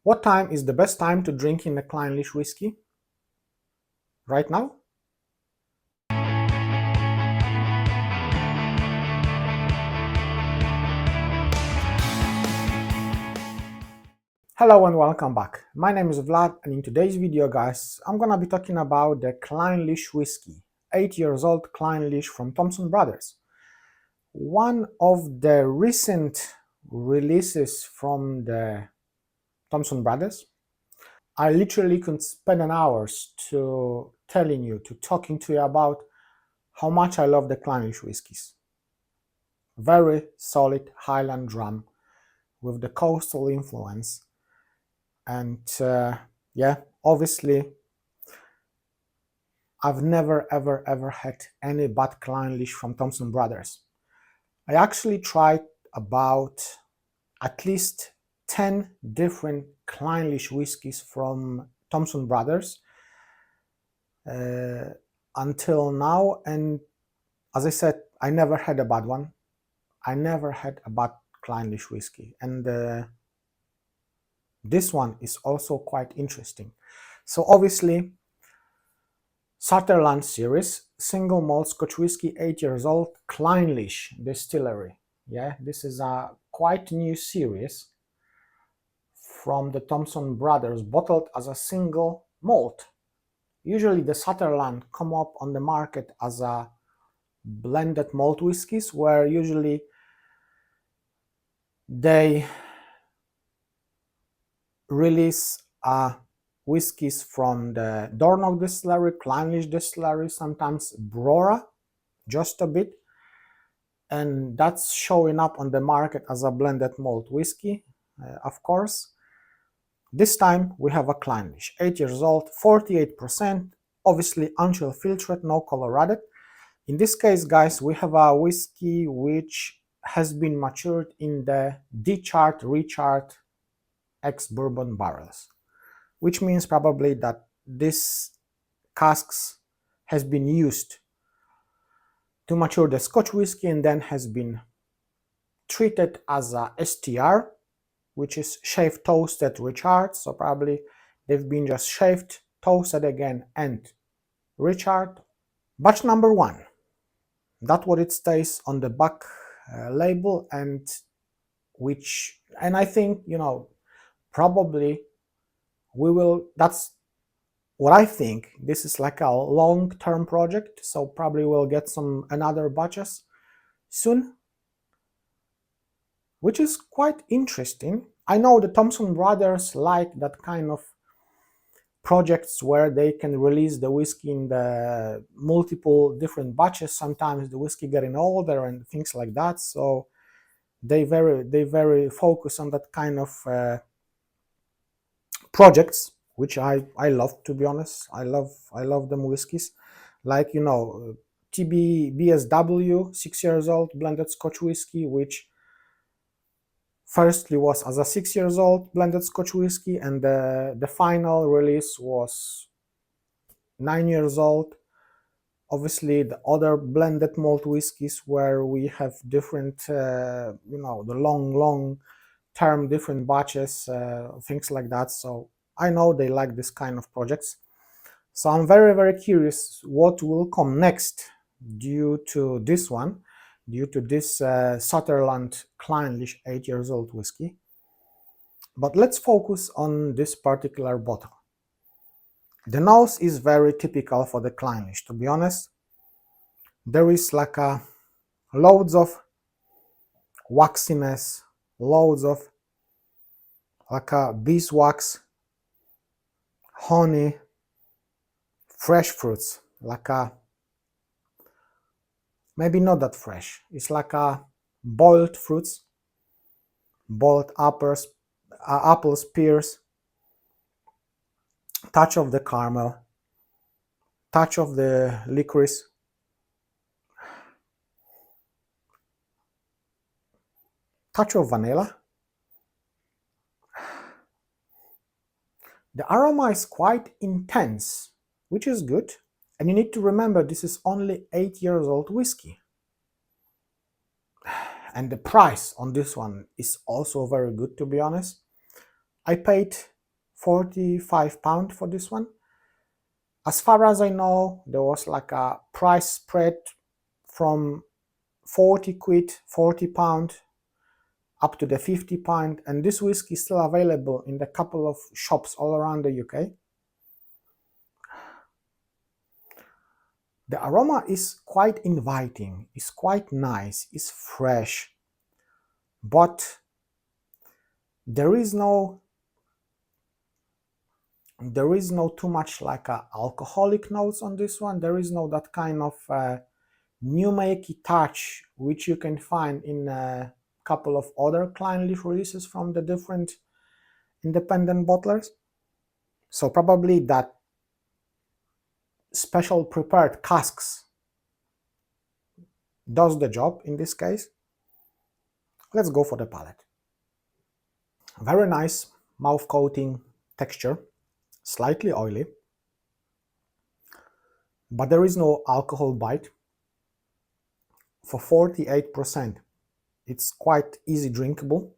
What time is the best time to drink in a Clynelish whiskey? Right now? Hello and welcome back. My name is Vlad, and in today's video, guys, I'm gonna be talking about the Clynelish whiskey, 8 years old Clynelish from Thompson Brothers. One of the recent releases from the Thompson Brothers. I literally could spend an hours to talking to you about how much I love the Clynelish whiskies. Very solid Highland drum with the coastal influence. And yeah, obviously, I've never ever had any bad Clynelish from Thompson Brothers. I actually tried about at least 10 different Clynelish whiskies from Thompson Brothers until now, and as I said, I never had a bad one. I never had a bad Clynelish whiskey, and this one is also quite interesting. So obviously, Sutherland series, single malt Scotch whisky, 8 years old, Clynelish Distillery. Yeah, this is a quite new series from the Thompson Brothers, bottled as a single malt. Usually the Sutherland come up on the market as a blended malt whiskies, where usually they release whiskies from the Dornoch Distillery, Clynelish Distillery, sometimes Brora, just a bit, and that's showing up on the market as a blended malt whiskey, of course. This time we have a Clynelish, 8 years old, 48%, obviously unchill filtered, no color added. In this case, guys, we have a whiskey which has been matured in the decharred, recharred ex-bourbon barrels, which means probably that this casks has been used to mature the Scotch whisky and then has been treated as a STR, which is shaved, toasted, recharred. So probably they've been just shaved, toasted again, and recharred. Batch number 1. That's what it stays on the back label, and I think, probably we will, that's what I think. This is like a long-term project, so probably we'll get another batches soon, which is quite interesting. I know the Thompson Brothers like that kind of projects where they can release the whiskey in the multiple different batches. Sometimes the whiskey getting older and things like that, so they very focus on that kind of projects, which I love, to be honest. I love them whiskies, like BSW, 6 years old blended Scotch whisky, which firstly was as a 6 years old blended Scotch whisky, and the final release was 9 years old. Obviously, the other blended malt whiskies where we have different, the long term, different batches, things like that. So I know they like this kind of projects. So I'm very curious what will come next due to this one, due to this Sutherland Clynelish 8 years old whiskey. But let's focus on this particular bottle. The nose is very typical for the Clynelish, to be honest. There is like loads of waxiness, loads of like beeswax, honey, fresh fruits, like maybe not that fresh. It's like boiled fruits, boiled apples, pears, touch of the caramel, touch of the licorice, touch of vanilla. The aroma is quite intense, which is good. And you need to remember, this is only 8 years old whiskey. And the price on this one is also very good, to be honest. I paid £45 for this one. As far as I know, there was like a price spread from 40 quid, £40 up to the £50, and this whiskey is still available in the couple of shops all around the UK. The aroma is quite inviting, it's quite nice, it's fresh, but there is no too much like alcoholic notes on this one. There is no that kind of new makey touch which you can find in a couple of other Clynelish releases from the different independent bottlers. So probably that special prepared casks does the job in this case. Let's go for the palate. Very nice mouth coating texture, slightly oily, but there is no alcohol bite. For 48%, it's quite easy drinkable,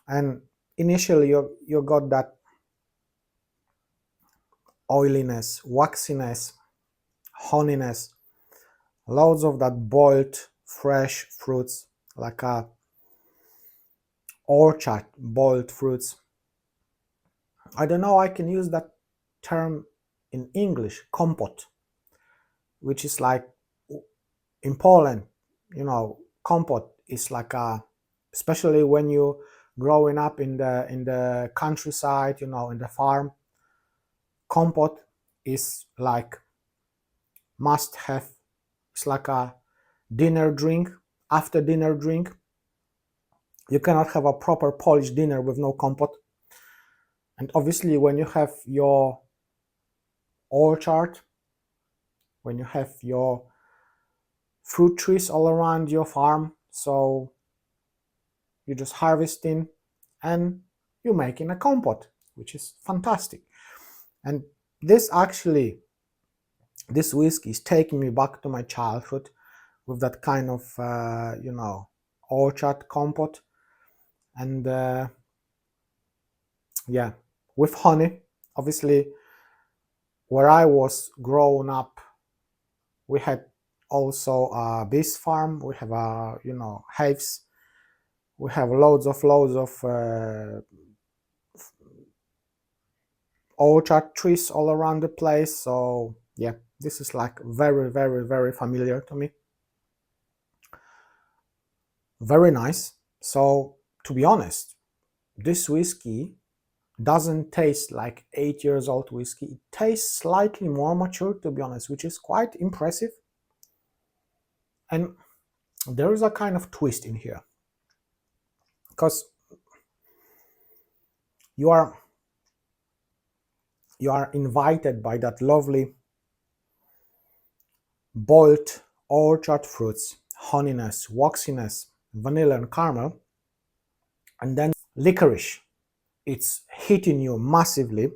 and initially you got that oiliness, waxiness, honeyness, loads of that boiled fresh fruits, like a orchard boiled fruits. I don't know, I can use that term in English, compote, which is like in Poland, you know, compote is like a, especially when you growing up in the countryside, you know, in the farm, compote is like must have. It's like a dinner drink, after dinner drink. You cannot have a proper Polish dinner with no compote. And obviously when you have your orchard, when you have your fruit trees all around your farm, so you're just harvesting and you're making a compote, which is fantastic. And this whiskey is taking me back to my childhood with that kind of you know, orchard compote, and yeah, with honey. Obviously where I was growing up, we had also a bees farm, we have a, you know, hives, we have loads of orchard trees all around the place. So yeah, this is like very, very, very familiar to me. Very nice. So to be honest, this whiskey doesn't taste like 8 years old whiskey. It tastes slightly more mature, to be honest, which is quite impressive. And there is a kind of twist in here, because you are invited by that lovely boiled orchard fruits, honeyness, waxiness, vanilla and caramel, and then licorice. It's hitting you massively,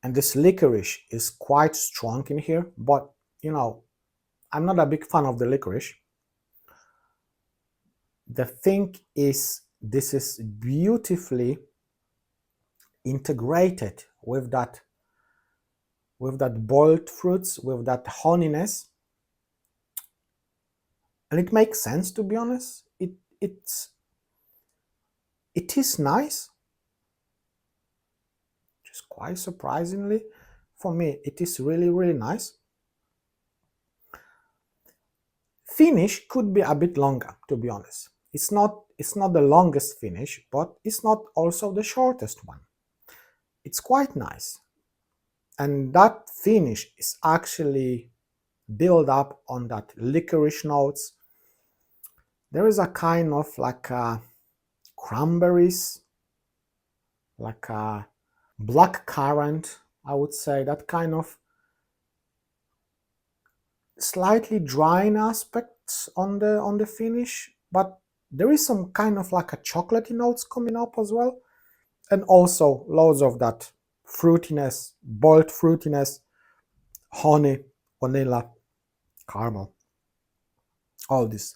and this licorice is quite strong in here, but you know, I'm not a big fan of the licorice. The thing is, this is beautifully integrated with that boiled fruits, with that honeyness, and it makes sense, to be honest. It is nice, just quite surprisingly for me. It is really, really nice. Finish could be a bit longer, to be honest. It's not the longest finish, but it's not also the shortest one. It's quite nice, and that finish is actually built up on that licorice notes. There is a kind of like cranberries, like a black currant, I would say, that kind of slightly drying aspects on the finish, but there is some kind of like a chocolatey notes coming up as well, and also loads of that fruitiness, boiled fruitiness, honey, vanilla, caramel, all this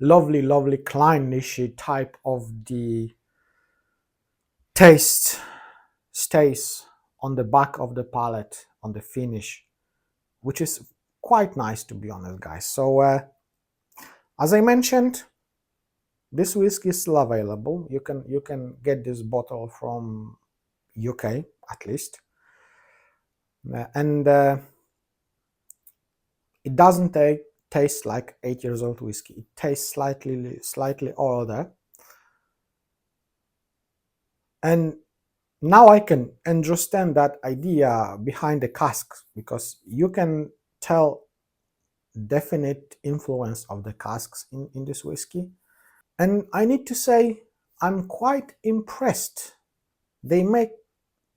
lovely Clynelish type of the taste stays on the back of the palate, on the finish, which is quite nice, to be honest, guys. So as I mentioned, this whiskey is still available. You can get this bottle from UK at least, and it doesn't taste like 8 years old whiskey. It tastes slightly older, and now I can understand that idea behind the casks, because you can tell definite influence of the casks in this whiskey. And I need to say, I'm quite impressed. They make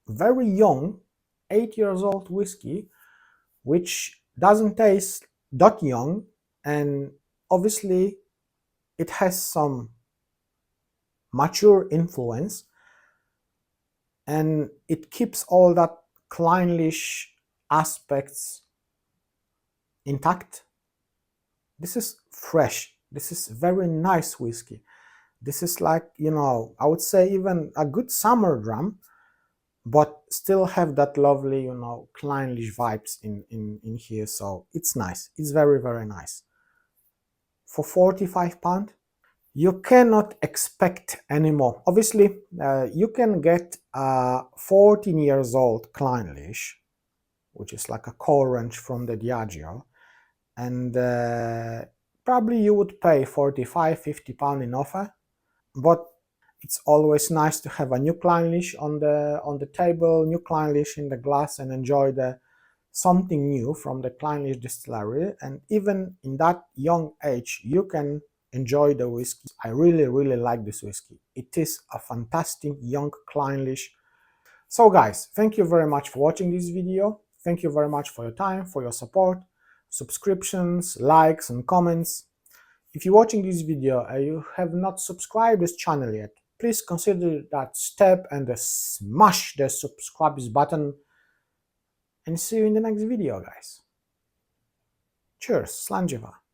very young, 8 years old whiskey, which doesn't taste that young, and obviously it has some mature influence, and it keeps all that Clynelish aspects intact. This is fresh. This is very nice whiskey. This is like, you know, I would say even a good summer dram, but still have that lovely, you know, Clynelish vibes in here. So it's nice. It's very, very nice. For £45, you cannot expect anymore. Obviously, you can get a 14 years old Clynelish, which is like a core range from the Diageo, and probably you would pay £45–50 in offer. But it's always nice to have a new Clynelish on the table, new Clynelish in the glass, and enjoy something new from the Clynelish distillery. And even in that young age, you can enjoy the whiskey. I really, really like this whiskey. It is a fantastic young Clynelish. So guys, thank you very much for watching this video. Thank you very much for your time, for your support, subscriptions, likes and comments. If you're watching this video and you have not subscribed this channel yet, please consider that step and smash the subscribe button, and see you in the next video, guys. Cheers, Slanjiva.